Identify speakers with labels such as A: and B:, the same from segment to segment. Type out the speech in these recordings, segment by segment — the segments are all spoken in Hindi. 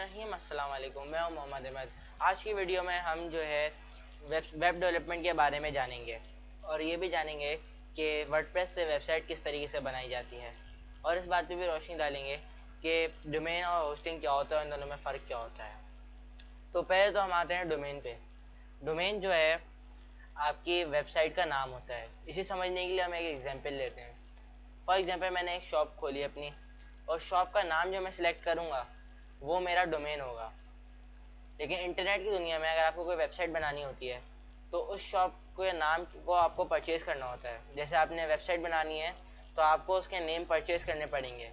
A: बिस्मिल्लाहिर्रहमानिर्रहीम। अस्सलाम वालेकुम। मैं हूं मोहम्मद अहमद। आज की वीडियो में हम जो है वेब डेवलपमेंट के बारे में जानेंगे और ये भी जानेंगे कि वर्डप्रेस से वेबसाइट किस तरीके से बनाई जाती है, और इस बात पे भी रोशनी डालेंगे कि डोमेन और होस्टिंग क्या होता है, उन दोनों में फ़र्क क्या होता है। तो पहले तो हम आते हैं डोमेन पे। डोमेन जो है आपकी वेबसाइट का नाम होता है। इसे समझने के लिए हम एक एग्जांपल लेते हैं। फॉर एग्जांपल, मैंने एक शॉप खोली अपनी, और शॉप का नाम जो मैं सिलेक्ट करूँगा वो मेरा डोमेन होगा। लेकिन इंटरनेट की दुनिया में अगर आपको कोई वेबसाइट बनानी होती है तो उस शॉप के नाम को आपको परचेज़ करना होता है। जैसे आपने वेबसाइट बनानी है तो आपको उसके नेम परचेज़ करने पड़ेंगे,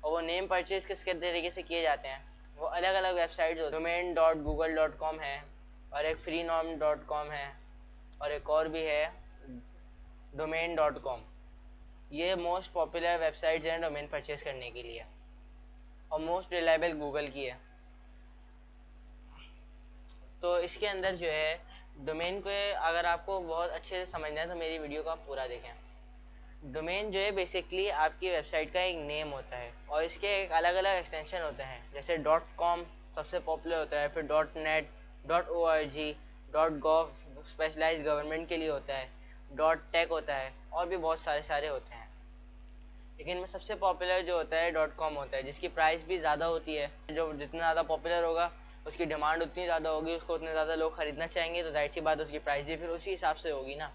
A: और वो नेम परचेज़ किस तरीके से किए जाते हैं, वो अलग अलग वेबसाइट domain.google.com है, और एक freenom.com है, और एक और भी है domain.com। ये मोस्ट पॉपुलर वेबसाइट्स हैं डोमेन परचेज़ करने के लिए, और मोस्ट रिलायबल गूगल की है। तो इसके अंदर जो है डोमेन को, अगर आपको बहुत अच्छे से समझना है तो मेरी वीडियो को आप पूरा देखें। डोमेन जो है बेसिकली आपकी वेबसाइट का एक नेम होता है, और इसके एक अलग अलग एक्सटेंशन होते हैं। जैसे .com सबसे पॉपुलर होता है, फिर .net, .org, .gov specialised government के लिए होता है, .tech होता है, और भी बहुत सारे होते हैं। लेकिन इनमें सबसे पॉपुलर जो होता है .com होता है, जिसकी प्राइस भी ज़्यादा होती है। जो जितना ज़्यादा पॉपुलर होगा उसकी डिमांड उतनी ज़्यादा होगी, उसको उतने ज़्यादा लोग ख़रीदना चाहेंगे, तो जाहिर सी बात उसकी प्राइस भी फिर उसी हिसाब से होगी ना।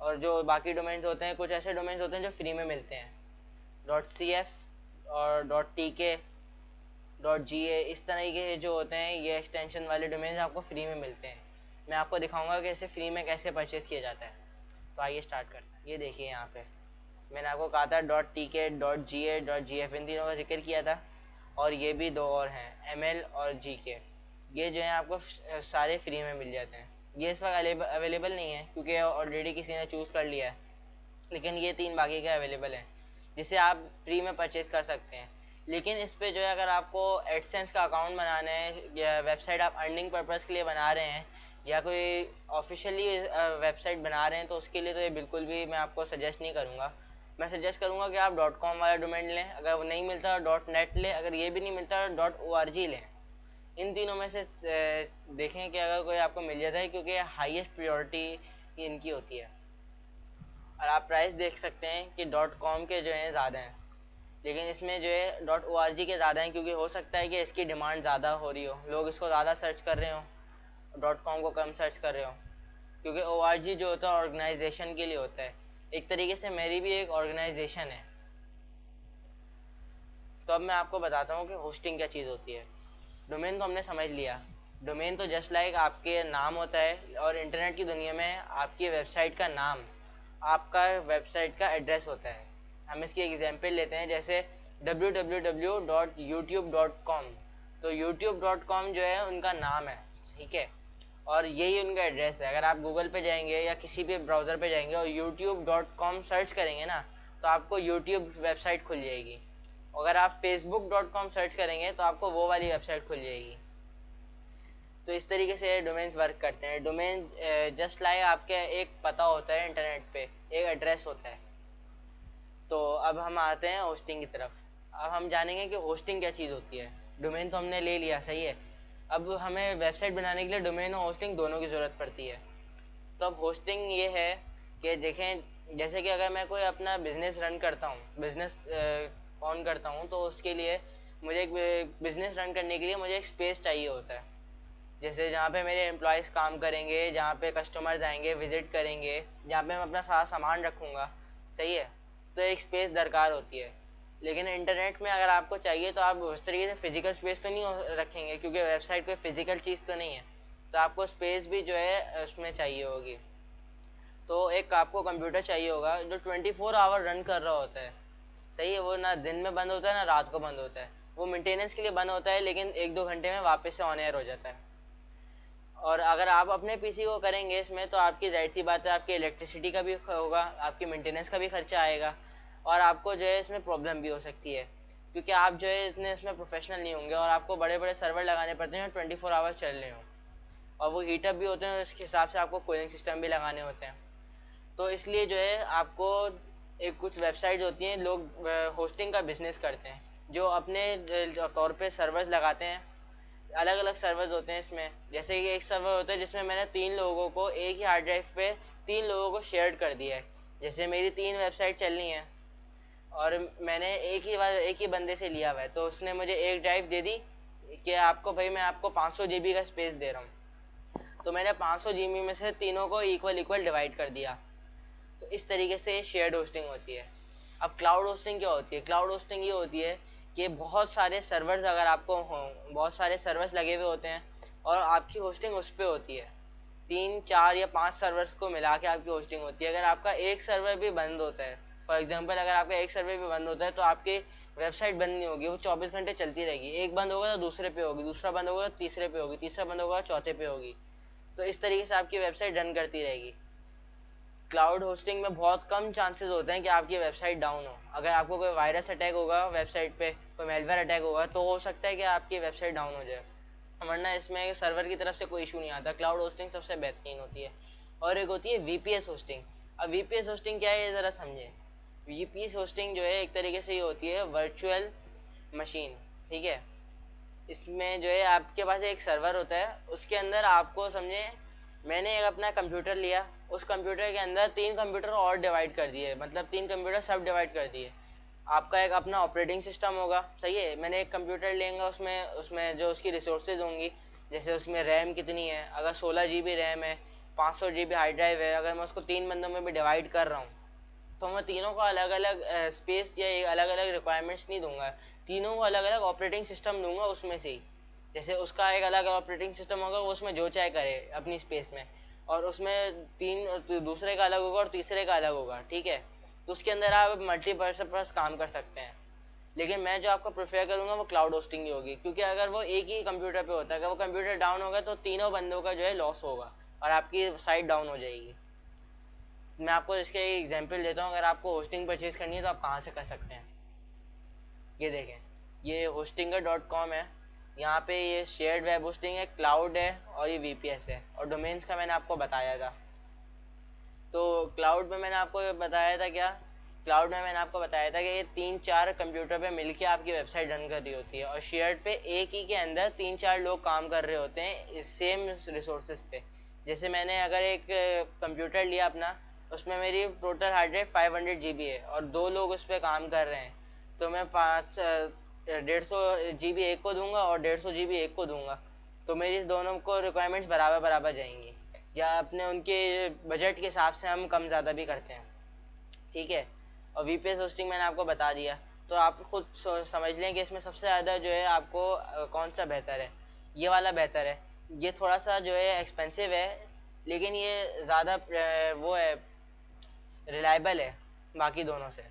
A: और जो बाकी डोमेन्स होते हैं, कुछ ऐसे डोमेन्स होते हैं जो फ्री में मिलते हैं, .cf और .tk, .ga, इस तरह के जो होते हैं, ये एक्सटेंशन वाले डोमेन्स आपको फ्री में मिलते हैं। मैं आपको दिखाऊंगा कि इसे फ्री में कैसे परचेज़ किया जाता है। तो आइए स्टार्ट करते हैं। ये देखिए, यहाँ पे मैंने आपको कहा था .tk, .ga, .gf, इन तीनों का जिक्र किया था, और ये भी दो और हैं, ml और gk। ये जो है आपको सारे फ्री में मिल जाते हैं। ये इस वक्त अवेलेबल नहीं है क्योंकि ऑलरेडी किसी ने चूज़ कर लिया है, लेकिन ये तीन बाकी के अवेलेबल हैं जिसे आप फ्री में परचेज़ कर सकते हैं। लेकिन इस पे जो है, अगर आपको एडसेंस का अकाउंट बनाना है, या वेबसाइट आप अर्निंग पर्पज़ के लिए बना रहे हैं, या कोई ऑफिशियली वेबसाइट बना रहे हैं, तो उसके लिए तो ये बिल्कुल भी मैं आपको सजेस्ट नहीं करूँगा। मैं सजेस्ट करूँगा कि आप .com वाला डोमेन लें, अगर वो नहीं मिलता .net लें, अगर ये भी नहीं मिलता .org लें। इन तीनों में से देखें कि अगर कोई आपको मिल जाता है, क्योंकि हाईएस्ट प्रायोरिटी इनकी होती है। और आप प्राइस देख सकते हैं कि .com के जो हैं ज़्यादा हैं, लेकिन इसमें जो है .org के ज़्यादा हैं, क्योंकि हो सकता है कि इसकी डिमांड ज़्यादा हो रही हो, लोग इसको ज़्यादा सर्च कर रहे हो, .com को कम सर्च कर रहे हो। क्योंकि org जो होता है ऑर्गेनाइजेशन के लिए होता है। एक तरीके से मेरी भी एक ऑर्गेनाइजेशन है। तो अब मैं आपको बताता हूँ कि होस्टिंग क्या चीज़ होती है। डोमेन तो हमने समझ लिया। डोमेन तो जस्ट लाइक आपके नाम होता है, और इंटरनेट की दुनिया में आपकी वेबसाइट का नाम आपका वेबसाइट का एड्रेस होता है। हम इसकी एग्जांपल लेते हैं, जैसे www.youtube.com। तो youtube.com जो है उनका नाम है, ठीक है, और यही उनका एड्रेस है। अगर आप गूगल पे जाएंगे या किसी भी ब्राउज़र पे जाएंगे और youtube.com सर्च करेंगे ना, तो आपको यूट्यूब वेबसाइट खुल जाएगी। अगर आप facebook.com सर्च करेंगे तो आपको वो वाली वेबसाइट खुल जाएगी। तो इस तरीके से डोमेन्स वर्क करते हैं। डोमेन जस्ट लाइक आपके एक पता होता है इंटरनेट पे, एक एड्रेस होता है। तो अब हम आते हैं होस्टिंग की तरफ। अब हम जानेंगे कि होस्टिंग क्या चीज़ होती है। डोमेन तो हमने ले लिया, सही है। अब हमें वेबसाइट बनाने के लिए डोमेन और होस्टिंग दोनों की ज़रूरत पड़ती है। तो अब होस्टिंग ये है कि देखें, जैसे कि अगर मैं कोई अपना बिज़नेस रन करता हूँ, बिज़नेस ऑन करता हूँ, तो उसके लिए मुझे एक बिज़नेस रन करने के लिए मुझे एक स्पेस चाहिए होता है। जैसे जहाँ पे मेरे एम्प्लॉयज़ काम करेंगे, जहाँ पे कस्टमर्स आएंगे, विज़िट करेंगे, जहाँ पे मैं अपना सारा सामान रखूँगा, सही है। तो एक स्पेस दरकार होती है। लेकिन इंटरनेट में अगर आपको चाहिए तो आप उस तरीके से फ़िज़िकल स्पेस तो नहीं रखेंगे, क्योंकि वेबसाइट कोई फ़िज़िकल चीज़ तो नहीं है। तो आपको स्पेस भी जो है उसमें चाहिए होगी। तो एक आपको कंप्यूटर चाहिए होगा जो 24 आवर रन कर रहा होता है, सही है। वो ना दिन में बंद होता है ना रात को बंद होता है। वो मेंटेनेंस के लिए बंद होता है, लेकिन 1-2 घंटे में वापस से ऑन एयर हो जाता है। और अगर आप अपने पीसी को करेंगे इसमें, तो आपकी जाहिर सी बात है, आपकी इलेक्ट्रिसिटी का भी होगा, आपकी मेंटेनेंस का भी खर्चा आएगा, और आपको जो है इसमें प्रॉब्लम भी हो सकती है, क्योंकि आप जो है इतने इसमें प्रोफेशनल नहीं होंगे, और आपको बड़े बड़े सर्वर लगाने पड़ते हैं 24 आवर्स चल रहे हों, और वो हीटअप भी होते हैं, उसके हिसाब से आपको कूलिंग सिस्टम भी लगाने होते हैं। तो इसलिए जो है आपको एक कुछ वेबसाइट होती हैं, लोग होस्टिंग का बिज़नेस करते हैं, जो अपने तौर पे सर्वर्स लगाते हैं, अलग अलग सर्वर्स होते हैं इसमें। जैसे कि एक सर्वर होता है जिसमें मैंने 3 लोगों को एक ही हार्ड ड्राइव पे 3 लोगों को शेयर कर दिया है। जैसे मेरी 3 वेबसाइट चल रही हैं और मैंने एक ही बंदे से लिया हुआ है, तो उसने मुझे एक ड्राइव दे दी कि आपको भाई मैं आपको 500 जीबी का स्पेस दे रहा हूँ। तो मैंने 500 जीबी में से तीनों को इक्वल इक्वल डिवाइड कर दिया। तो इस तरीके से शेयर्ड होस्टिंग होती है। अब क्लाउड होस्टिंग क्या होती है? क्लाउड होस्टिंग ये होती है कि बहुत सारे सर्वर्स अगर आपको हों, बहुत सारे सर्वर्स लगे हुए होते हैं और आपकी होस्टिंग उस पर होती है। 3, 4 या 5 सर्वर्स को मिला के आपकी होस्टिंग होती है। अगर आपका एक सर्वर भी बंद होता है, फॉर एग्जांपल अगर आपका एक सर्वर भी बंद होता है, तो आपकी वेबसाइट बंद नहीं होगी, वो 24 घंटे चलती रहेगी। एक बंद होगा तो दूसरे पे होगी, दूसरा बंद होगा तो तीसरे पे होगी, तीसरा बंद होगा तो चौथे पे होगी। तो इस तरीके से आपकी वेबसाइट रन करती रहेगी। क्लाउड होस्टिंग में बहुत कम चांसेस होते हैं कि आपकी वेबसाइट डाउन हो। अगर आपको कोई वायरस अटैक होगा वेबसाइट पे, कोई मेलवेयर अटैक होगा, तो हो सकता है कि आपकी वेबसाइट डाउन हो जाए, वरना इसमें सर्वर की तरफ से कोई इशू नहीं आता। क्लाउड होस्टिंग सबसे बेहतरीन होती है। और एक होती है वीपीएस होस्टिंग। अब वीपीएस होस्टिंग क्या है ये ज़रा समझें। वीपीएस होस्टिंग जो है एक तरीके से ये होती है वर्चुअल मशीन, ठीक है। इसमें जो है आपके पास एक सर्वर होता है, उसके अंदर आपको समझे मैंने एक अपना कंप्यूटर लिया, उस कंप्यूटर के अंदर 3 कंप्यूटर और डिवाइड कर दिए, मतलब 3 कंप्यूटर सब डिवाइड कर दिए। आपका एक अपना ऑपरेटिंग सिस्टम होगा, सही है। मैंने एक कंप्यूटर लेंगे, उसमें उसमें जो उसकी रिसोर्सेज होंगी, जैसे उसमें रैम कितनी है, अगर 16 जीबी रैम है, 500 जीबी हार्ड ड्राइव है, अगर मैं उसको 3 बंदों में भी डिवाइड कर रहा हूँ, तो मैं तीनों को अलग अलग स्पेस या अलग अलग रिक्वायरमेंट्स नहीं दूंगा, तीनों को अलग अलग ऑपरेटिंग सिस्टम दूंगा उसमें से ही। जैसे उसका एक अलग ऑपरेटिंग सिस्टम होगा, वो उसमें जो चाहे करे अपनी स्पेस में, और उसमें दूसरे का अलग होगा और तीसरे का अलग होगा, ठीक है। तो उसके अंदर आप मल्टीपर्पस काम कर सकते हैं। लेकिन मैं जो आपको प्रेफर करूंगा वो क्लाउड होस्टिंग ही होगी, क्योंकि अगर वो एक ही कंप्यूटर पे होता है, अगर वो कंप्यूटर डाउन होगा तो तीनों बंदों का जो है लॉस होगा और आपकी साइट डाउन हो जाएगी। मैं आपको इसके एग्जांपल देता हूँ। अगर आपको होस्टिंग परचेज करनी है तो आप कहाँ से कर सकते हैं, ये देखें, ये hostinger.com है। यहाँ पे ये शेयर्ड वेब होस्टिंग है, क्लाउड है और ये वीपीएस है, और डोमेन्स का मैंने आपको बताया था। तो क्लाउड में मैंने आपको बताया था क्या, क्लाउड में मैंने आपको बताया था कि ये 3-4 कंप्यूटर पे मिलके आपकी वेबसाइट रन कर रही होती है, और शेयर्ड पे एक ही के अंदर 3-4 लोग काम कर रहे होते हैं सेम रिसोर्सेज पे। जैसे मैंने अगर एक कंप्यूटर लिया अपना, उसमें मेरी टोटल हार्ड ड्राइव 500 जीबी है और 2 लोग उस पर काम कर रहे हैं, तो मैं 150 जीबी एक को दूंगा और 150 जीबी एक को दूंगा, तो मेरी दोनों को रिक्वायरमेंट्स बराबर बराबर जाएंगी। या अपने उनके बजट के हिसाब से हम कम ज़्यादा भी करते हैं, ठीक है। और वीपीएस होस्टिंग मैंने आपको बता दिया, तो आप खुद समझ लें कि इसमें सबसे ज़्यादा जो है आपको कौन सा बेहतर है। ये वाला बेहतर है। ये थोड़ा सा जो है एक्सपेंसिव है, लेकिन ये ज़्यादा वो है, रिलायबल है बाकी दोनों से।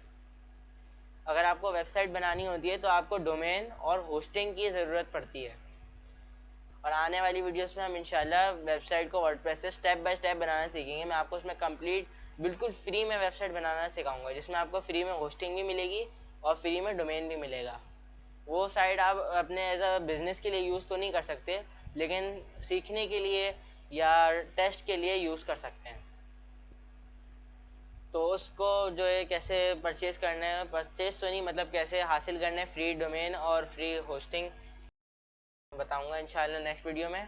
A: अगर आपको वेबसाइट बनानी होती है तो आपको डोमेन और होस्टिंग की ज़रूरत पड़ती है। और आने वाली वीडियोस में हम इंशाल्लाह वेबसाइट को वर्डप्रेस से स्टेप बाय स्टेप बनाना सीखेंगे। मैं आपको उसमें कंप्लीट बिल्कुल फ्री में वेबसाइट बनाना सिखाऊंगा, जिसमें आपको फ्री में होस्टिंग भी मिलेगी और फ्री में डोमेन भी मिलेगा। वो साइट आप अपने एज अ बिज़नेस के लिए यूज़ तो नहीं कर सकते, लेकिन सीखने के लिए या टेस्ट के लिए यूज़ कर सकते हैं। तो उसको जो है कैसे परचेज़ करना है, परचेज़ तो नहीं, मतलब कैसे हासिल करना है फ्री डोमेन और फ्री होस्टिंग, बताऊंगा इंशाल्लाह नेक्स्ट वीडियो में।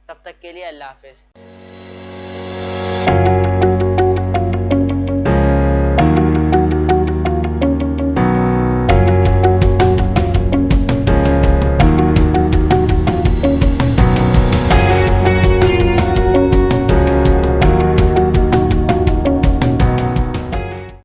A: तब तक के लिए अल्लाह हाफिज़।